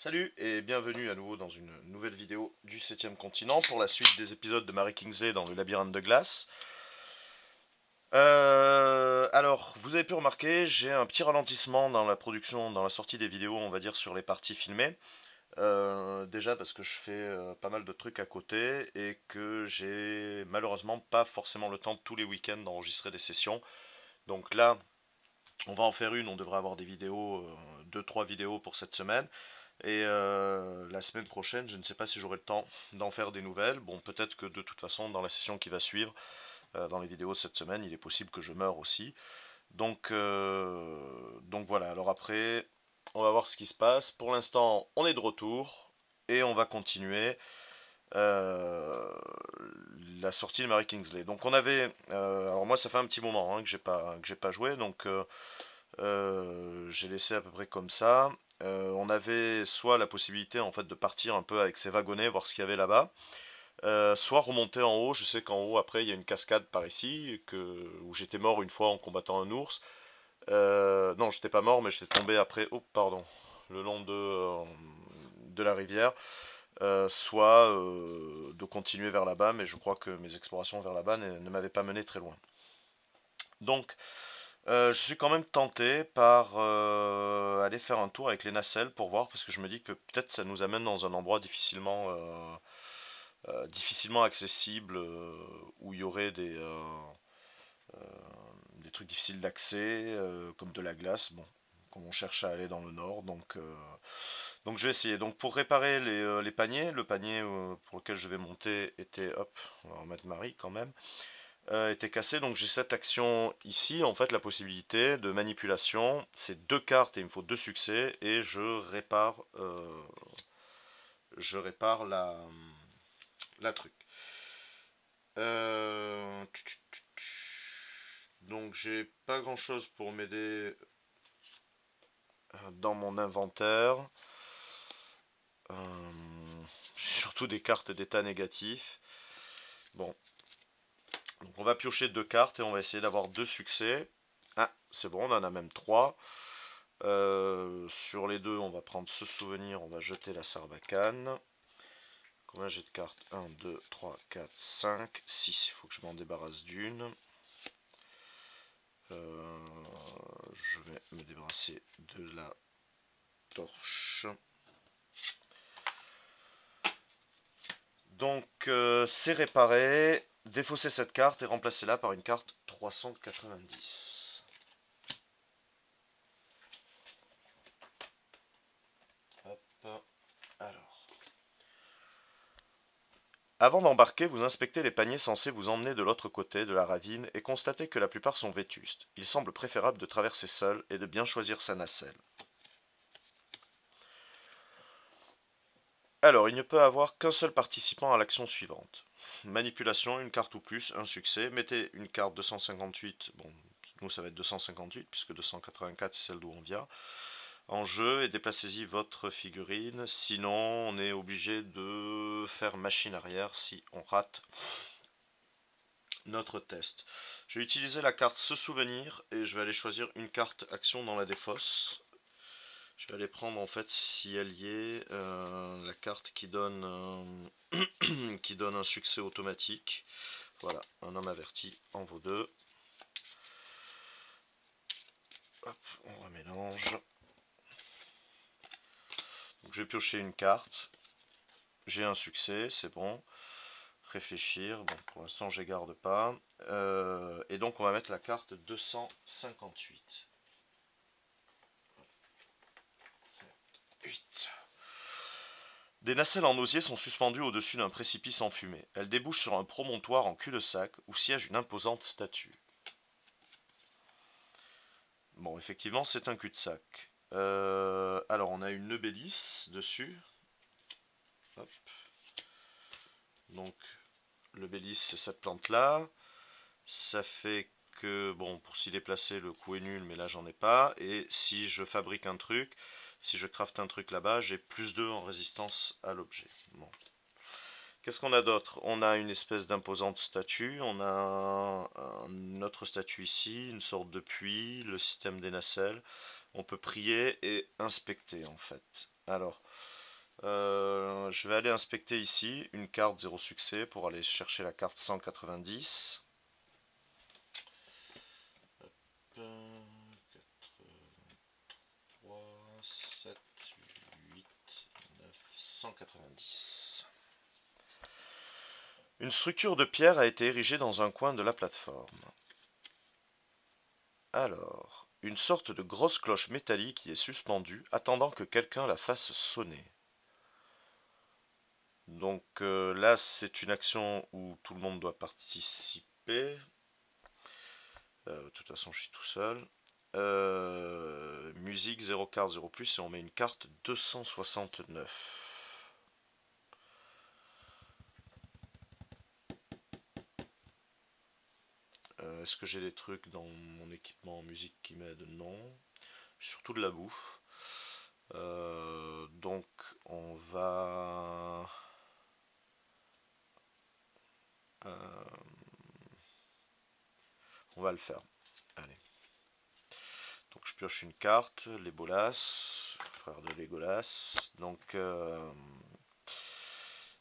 Salut et bienvenue à nouveau dans une nouvelle vidéo du 7e continent pour la suite des épisodes de Mary Kingsley dans le labyrinthe de glace. Alors, vous avez pu remarquer, j'ai un petit ralentissement dans la production, dans la sortie des vidéos, on va dire, sur les parties filmées. Déjà parce que je fais pas mal de trucs à côté et que j'ai malheureusement pas forcément le temps tous les week-ends d'enregistrer des sessions. Donc là, on va en faire une, on devrait avoir des vidéos, 2-3 vidéos pour cette semaine. Et la semaine prochaine, je ne sais pas si j'aurai le temps d'en faire des nouvelles. Bon, peut-être que de toute façon, dans la session qui va suivre, dans les vidéos de cette semaine, il est possible que je meure aussi. Donc voilà, alors après, on va voir ce qui se passe. Pour l'instant, on est de retour et on va continuer euh, la sortie de Mary Kingsley. Donc on avait, alors moi ça fait un petit moment hein, que j'ai pas joué, donc j'ai laissé à peu près comme ça. On avait soit la possibilité en fait de partir un peu avec ses wagonnets, voir ce qu'il y avait là-bas, soit remonter en haut. Je sais qu'en haut après il y a une cascade par ici où j'étais mort une fois en combattant un ours. Non, j'étais pas mort, mais j'étais tombé après. Oh, pardon, le long de la rivière. Soit de continuer vers là-bas, mais je crois que mes explorations vers là-bas ne m'avaient pas mené très loin. Donc, je suis quand même tenté par aller faire un tour avec les nacelles pour voir, parce que je me dis que peut-être ça nous amène dans un endroit difficilement accessible, où il y aurait des trucs difficiles d'accès, comme de la glace, bon, comme on cherche à aller dans le nord, donc je vais essayer. Donc pour réparer les paniers, le panier pour lequel je vais monter était, hop, on va remettre Marie quand même, était cassé. Donc j'ai cette action ici, en fait la possibilité de manipulation. C'est deux cartes et il me faut deux succès et je répare la truc. Donc j'ai pas grand chose pour m'aider dans mon inventaire. Surtout des cartes d'état négatif. Bon, donc on va piocher deux cartes et on va essayer d'avoir deux succès. Ah, c'est bon, on en a même trois. Sur les deux, on va prendre ce souvenir, on va jeter la sarbacane. Combien j'ai de cartes? 1, 2, 3, 4, 5, 6. Il faut que je m'en débarrasse d'une. Je vais me débarrasser de la torche. Donc c'est réparé. Défausser cette carte et remplacer-la par une carte 390. Hop. Alors. Avant d'embarquer, vous inspectez les paniers censés vous emmener de l'autre côté de la ravine et constatez que la plupart sont vétustes. Il semble préférable de traverser seul et de bien choisir sa nacelle. Alors, il ne peut avoir qu'un seul participant à l'action suivante. Manipulation, une carte ou plus, un succès. Mettez une carte 258, bon, nous ça va être 258 puisque 284 c'est celle d'où on vient, en jeu et déplacez-y votre figurine. Sinon, on est obligé de faire machine arrière si on rate notre test. Je vais utiliser la carte se souvenir et je vais aller choisir une carte action dans la défausse. Je vais aller prendre en fait si elle y est la carte qui donne un succès automatique. Voilà, un homme averti en vaut deux. Hop, on remélange. Donc je vais piocher une carte. J'ai un succès, c'est bon. Réfléchir, bon pour l'instant je ne garde pas. Et donc on va mettre la carte 258. 8. Des nacelles en osier sont suspendues au-dessus d'un précipice enfumé. Elles débouchent sur un promontoire en cul-de-sac où siège une imposante statue. Bon, effectivement, c'est un cul-de-sac. Alors, on a une Nebélis dessus. Hop. Donc, le Bélis, c'est cette plante-là. Ça fait que, bon, pour s'y déplacer, le coup est nul, mais là, j'en ai pas. Et si je fabrique un truc, si je crafte un truc là-bas, j'ai plus 2 en résistance à l'objet. Bon. Qu'est-ce qu'on a d'autre? On a une espèce d'imposante statue, on a une autre statue ici, une sorte de puits, le système des nacelles. On peut prier et inspecter en fait. Alors, je vais aller inspecter ici une carte 0 succès pour aller chercher la carte 190. 3, 7, 8, 9, 190. Une structure de pierre a été érigée dans un coin de la plateforme. Alors, une sorte de grosse cloche métallique y est suspendue, attendant que quelqu'un la fasse sonner. Donc là, c'est une action où tout le monde doit participer. De toute façon, je suis tout seul. Musique 0 carte 0 plus et on met une carte 269. Est-ce que j'ai des trucs dans mon équipement en musique qui m'aident? Non. Surtout de la bouffe. Donc on va... on va le faire. Allez. Donc je pioche une carte, Legolas, frère de Legolas. Donc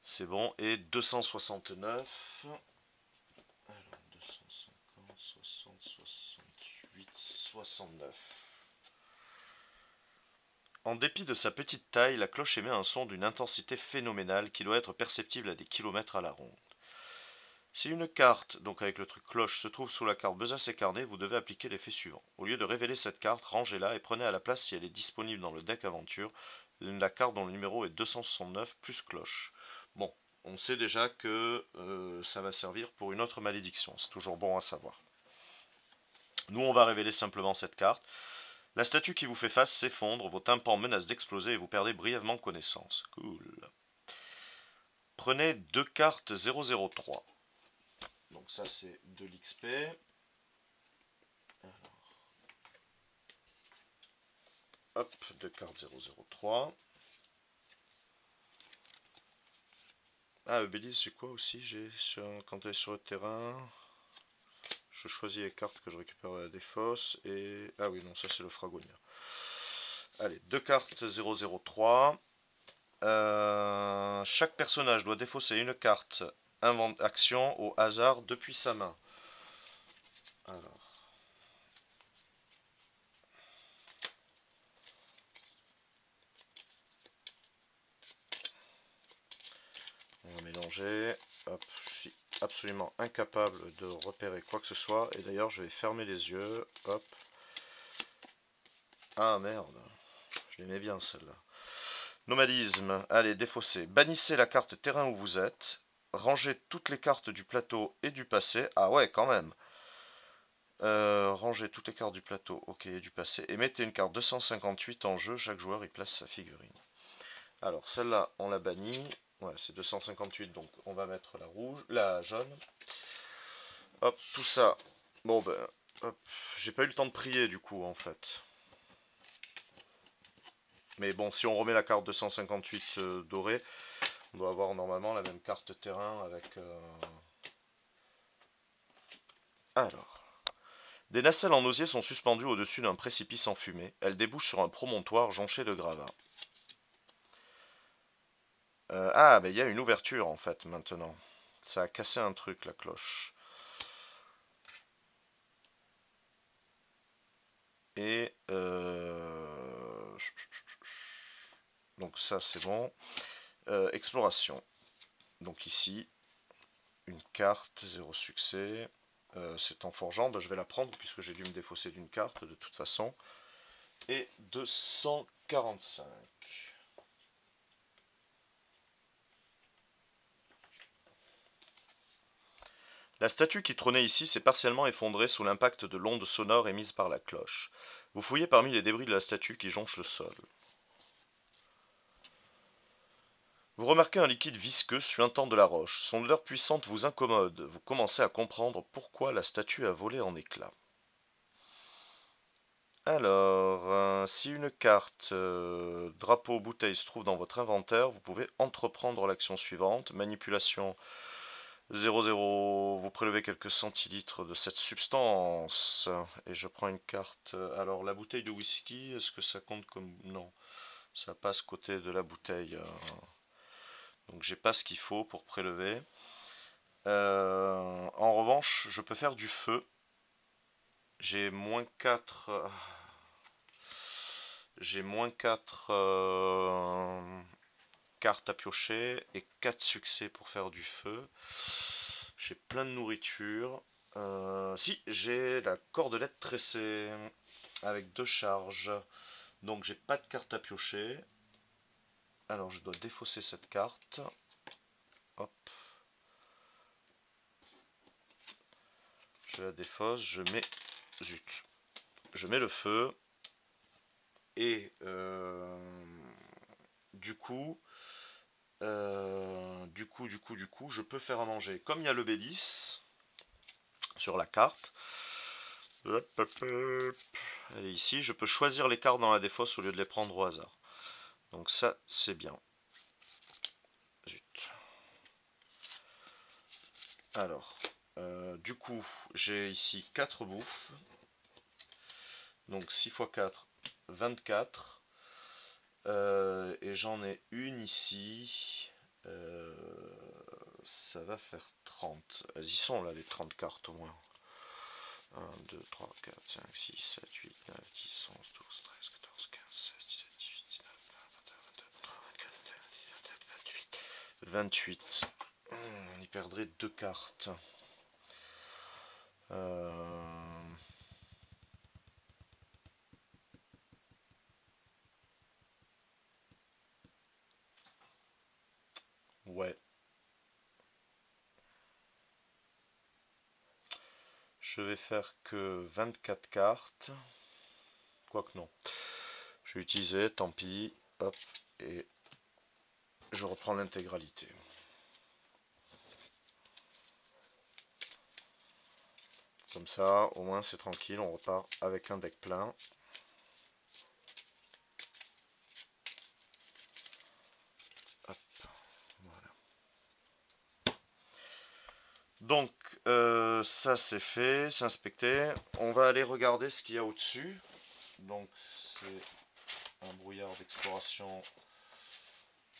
c'est bon. Et 269. Alors 250, 60, 68, 69. En dépit de sa petite taille, la cloche émet un son d'une intensité phénoménale qui doit être perceptible à des kilomètres à la ronde. Si une carte, donc avec le truc cloche, se trouve sous la carte besace et carnet, vous devez appliquer l'effet suivant. Au lieu de révéler cette carte, rangez-la et prenez à la place, si elle est disponible dans le deck aventure, la carte dont le numéro est 269 plus cloche. Bon, on sait déjà que ça va servir pour une autre malédiction, c'est toujours bon à savoir. Nous, on va révéler simplement cette carte. La statue qui vous fait face s'effondre, vos tympans menacent d'exploser et vous perdez brièvement connaissance. Cool. Prenez deux cartes 003. Donc ça c'est de l'XP. Hop, deux cartes 003. Ah, Bélis, j'ai quoi aussi? Quand elle est sur le terrain, je choisis les cartes que je récupère à la défausse. Et... ah oui, non, ça c'est le Fragonia. Allez, deux cartes 003. Chaque personnage doit défausser une carte action au hasard depuis sa main. Alors. On va mélanger. Hop, je suis absolument incapable de repérer quoi que ce soit. Et d'ailleurs, je vais fermer les yeux. Hop. Ah merde. Je l'aimais bien celle-là. Nomadisme. Allez, défausser. Bannissez la carte terrain où vous êtes. Rangez toutes les cartes du plateau et du passé. Ah ouais, quand même. Rangez toutes les cartes du plateau, ok, et du passé. Et mettez une carte 258 en jeu. Chaque joueur y place sa figurine. Alors, celle-là, on la bannit. Ouais, c'est 258, donc on va mettre la rouge, la jaune. Hop, tout ça. Bon, ben, hop. J'ai pas eu le temps de prier, du coup, en fait. Mais bon, si on remet la carte 258 dorée, on doit avoir normalement la même carte terrain avec... Alors... Des nacelles en osier sont suspendues au-dessus d'un précipice en fumée. Elles débouchent sur un promontoire jonché de gravats. Ah, ben il y a une ouverture, en fait, maintenant. Ça a cassé un truc, la cloche. Et... donc ça, c'est bon. Exploration. Donc ici, une carte, 0 succès. C'est en forgeant, ben, je vais la prendre puisque j'ai dû me défausser d'une carte de toute façon. Et 245. La statue qui trônait ici s'est partiellement effondrée sous l'impact de l'onde sonore émise par la cloche. Vous fouillez parmi les débris de la statue qui jonchent le sol. Vous remarquez un liquide visqueux suintant de la roche. Son odeur puissante vous incommode. Vous commencez à comprendre pourquoi la statue a volé en éclats. Alors, si une carte drapeau bouteille se trouve dans votre inventaire, vous pouvez entreprendre l'action suivante. Manipulation 00, vous prélevez quelques centilitres de cette substance. Et je prends une carte. Alors, la bouteille de whisky, est-ce que ça compte comme... non. Ça passe côté de la bouteille. Donc j'ai pas ce qu'il faut pour prélever. En revanche, je peux faire du feu. J'ai moins 4. J'ai moins 4 cartes à piocher et 4 succès pour faire du feu. J'ai plein de nourriture. Si, j'ai la cordelette tressée avec 2 charges. Donc j'ai pas de carte à piocher. Alors je dois défausser cette carte. Hop. Je la défausse, je mets... Zut. Je mets le feu. Et du coup, je peux faire à manger. Comme il y a le B10 sur la carte, allez, ici, je peux choisir les cartes dans la défausse au lieu de les prendre au hasard. Donc ça, c'est bien. Zut. Alors, du coup, j'ai ici 4 bouffes. Donc 6 x 4, 24. Et j'en ai une ici. Ça va faire 30. Elles y sont là, les 30 cartes au moins. 1, 2, 3, 4, 5, 6, 7, 8, 9, 10, 11, 12, 13, 14, 15, 16, 17, 18, 19, 20, 21, 22, 23, 24, 28. On y perdrait 2 cartes. Ouais. Je vais faire que 24 cartes. Quoique non. Je vais utiliser, tant pis. Hop. Et je reprends l'intégralité. Comme ça, au moins c'est tranquille, on repart avec un deck plein. Hop, voilà. Donc, ça c'est fait, c'est inspecté. On va aller regarder ce qu'il y a au-dessus. Donc, c'est un brouillard d'exploration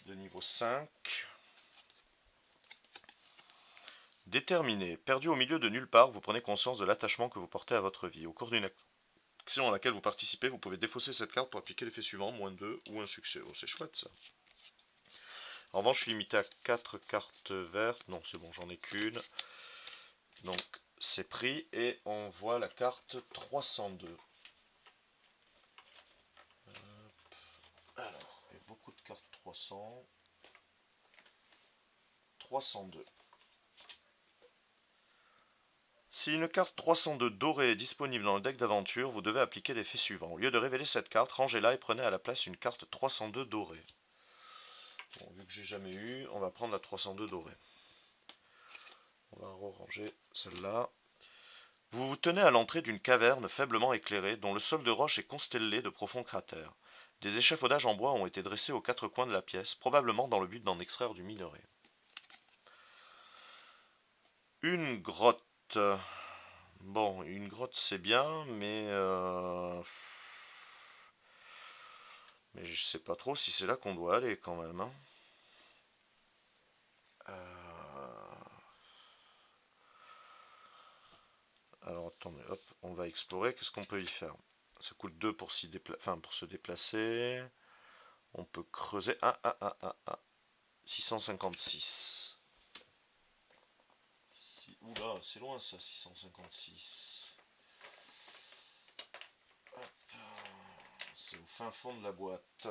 de niveau 5. Déterminé. Perdu au milieu de nulle part, vous prenez conscience de l'attachement que vous portez à votre vie. Au cours d'une action à laquelle vous participez, vous pouvez défausser cette carte pour appliquer l'effet suivant, -2 ou un succès. Oh, c'est chouette ça. En revanche, je suis limité à 4 cartes vertes. Non, c'est bon, j'en ai qu'une. Donc, c'est pris. Et on voit la carte 302. Alors, il y a beaucoup de cartes 300. 302. Si une carte 302 dorée est disponible dans le deck d'aventure, vous devez appliquer l'effet suivant. Au lieu de révéler cette carte, rangez-la et prenez à la place une carte 302 dorée. Bon, vu que j'ai jamais eu, on va prendre la 302 dorée. On va ranger celle-là. Vous vous tenez à l'entrée d'une caverne faiblement éclairée, dont le sol de roche est constellé de profonds cratères. Des échafaudages en bois ont été dressés aux 4 coins de la pièce, probablement dans le but d'en extraire du minerai. Une grotte. Bon, une grotte c'est bien, mais je sais pas trop si c'est là qu'on doit aller quand même. Hein. Alors attendez, hop, on va explorer. Qu'est-ce qu'on peut y faire? Ça coûte 2 pour, pour se déplacer. On peut creuser. 656. Oula, c'est loin ça, 656. Hop. C'est au fin fond de la boîte.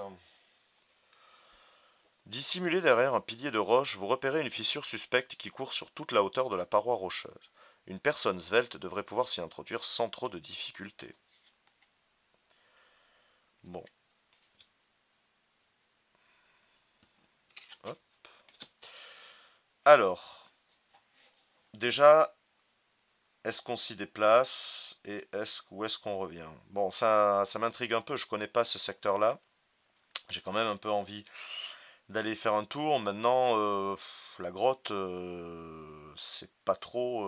Dissimulé derrière un pilier de roche, vous repérez une fissure suspecte qui court sur toute la hauteur de la paroi rocheuse. Une personne svelte devrait pouvoir s'y introduire sans trop de difficultés. Bon. Hop. Alors, déjà, est-ce qu'on s'y déplace et où est-ce qu'on revient? Bon, ça m'intrigue un peu, je connais pas ce secteur-là. J'ai quand même un peu envie d'aller faire un tour. Maintenant, la grotte, c'est pas trop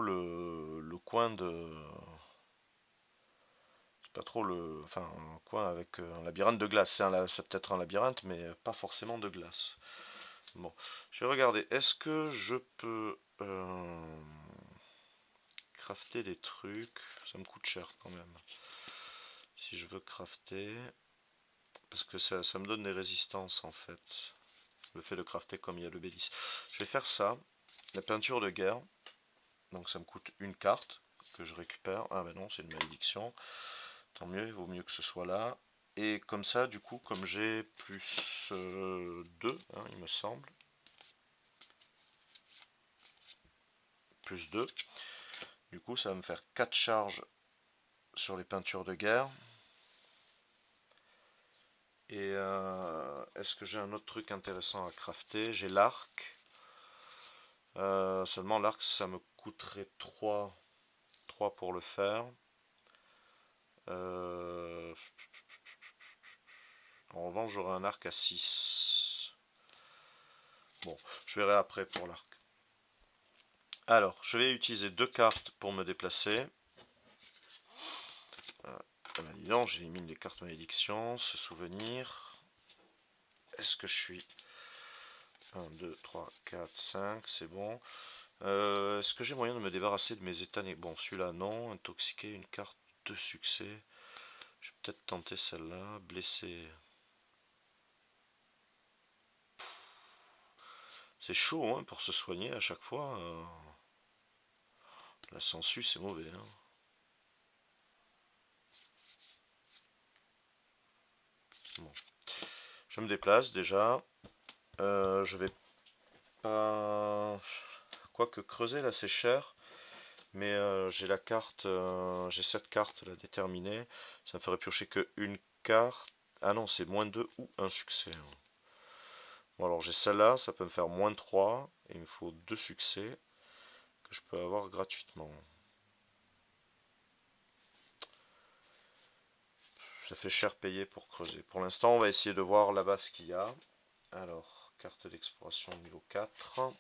le coin de pas trop le... Enfin, quoi, avec un labyrinthe de glace. C'est peut-être un labyrinthe, mais pas forcément de glace. Bon, je vais regarder. Est-ce que je peux crafter des trucs? Ça me coûte cher quand même. Si je veux crafter... Parce que ça me donne des résistances en fait. Le fait de crafter comme il y a le Bélis. Je vais faire ça. La peinture de guerre. Donc ça me coûte une carte que je récupère. Ah ben non, c'est une malédiction. Tant mieux, il vaut mieux que ce soit là. Et comme ça, du coup, comme j'ai plus 2, hein, il me semble. Plus 2. Du coup, ça va me faire 4 charges sur les peintures de guerre. Et est-ce que j'ai un autre truc intéressant à crafter? J'ai l'arc. Seulement l'arc, ça me coûterait 3 pour le faire. En revanche, j'aurai un arc à 6. Bon, je verrai après pour l'arc. Alors, je vais utiliser 2 cartes pour me déplacer. Dis donc, j'élimine les cartes malédiction, se souvenir. Est-ce que je suis 1, 2, 3, 4, 5, c'est bon. Est-ce que j'ai moyen de me débarrasser de mes états... Bon, celui-là, non. Intoxiquer, une carte de succès. Je vais peut-être tenter celle-là. Blessé. C'est chaud, hein, pour se soigner à chaque fois. La sangsue, c'est mauvais, hein. Bon. Je me déplace déjà. Je vais pas... Quoique creuser, là, c'est cher. Mais j'ai la carte, j'ai cette carte là déterminée. Ça me ferait piocher que une carte. Ah non, c'est -2 ou un succès. Bon, alors j'ai celle-là, ça peut me faire -3. Et il me faut 2 succès que je peux avoir gratuitement. Ça fait cher payer pour creuser. Pour l'instant, on va essayer de voir là-bas ce qu'il y a. Alors, carte d'exploration niveau 4.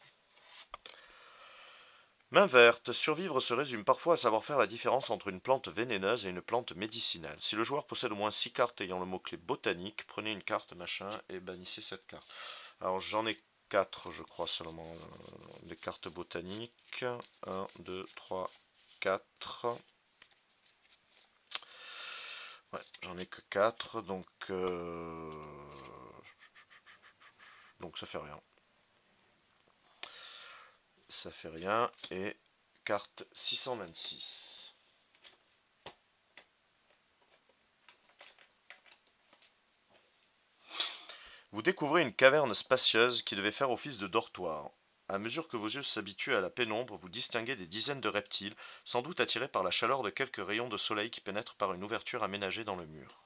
Main verte. Survivre se résume parfois à savoir faire la différence entre une plante vénéneuse et une plante médicinale. Si le joueur possède au moins 6 cartes ayant le mot-clé botanique, prenez une carte machin et bannissez cette carte. Alors j'en ai 4 je crois seulement, des cartes botaniques. 1, 2, 3, 4. Ouais, j'en ai que 4, donc ça fait rien. Ça fait rien, et carte 626. Vous découvrez une caverne spacieuse qui devait faire office de dortoir. À mesure que vos yeux s'habituent à la pénombre, vous distinguez des dizaines de reptiles, sans doute attirés par la chaleur de quelques rayons de soleil qui pénètrent par une ouverture aménagée dans le mur.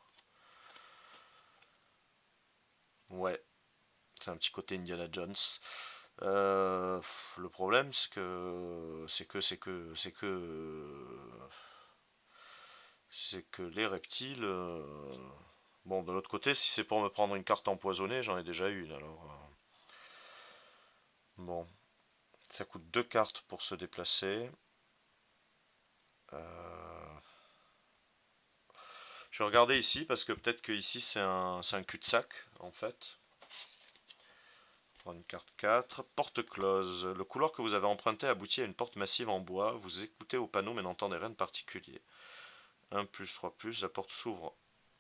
Ouais, c'est un petit côté Indiana Jones. Le problème, c'est que les reptiles. Bon, de l'autre côté, si c'est pour me prendre une carte empoisonnée, j'en ai déjà une. Alors, bon, ça coûte 2 cartes pour se déplacer. Je vais regarder ici parce que peut-être que ici c'est un cul-de-sac en fait. Prendre une carte 4. Porte close. Le couloir que vous avez emprunté aboutit à une porte massive en bois. Vous écoutez au panneau mais n'entendez rien de particulier. 1 plus 3 plus. La porte s'ouvre,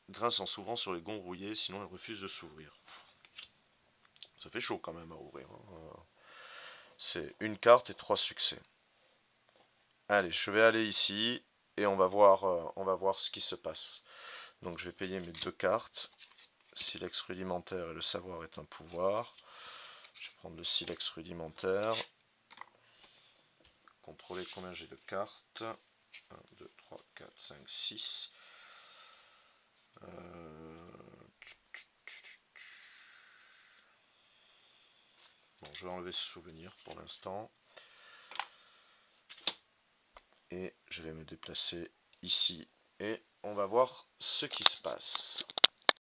grince en s'ouvrant sur les gonds rouillés, sinon elle refuse de s'ouvrir. Ça fait chaud quand même à ouvrir, hein. C'est une carte et 3 succès. Allez, je vais aller ici et on va voir ce qui se passe. Donc je vais payer mes 2 cartes. Silex rudimentaire et le savoir est un pouvoir. Je vais prendre le silex rudimentaire. Contrôler combien j'ai de cartes. 1, 2, 3, 4, 5, 6. Bon, je vais enlever ce souvenir pour l'instant. Et je vais me déplacer ici. Et on va voir ce qui se passe.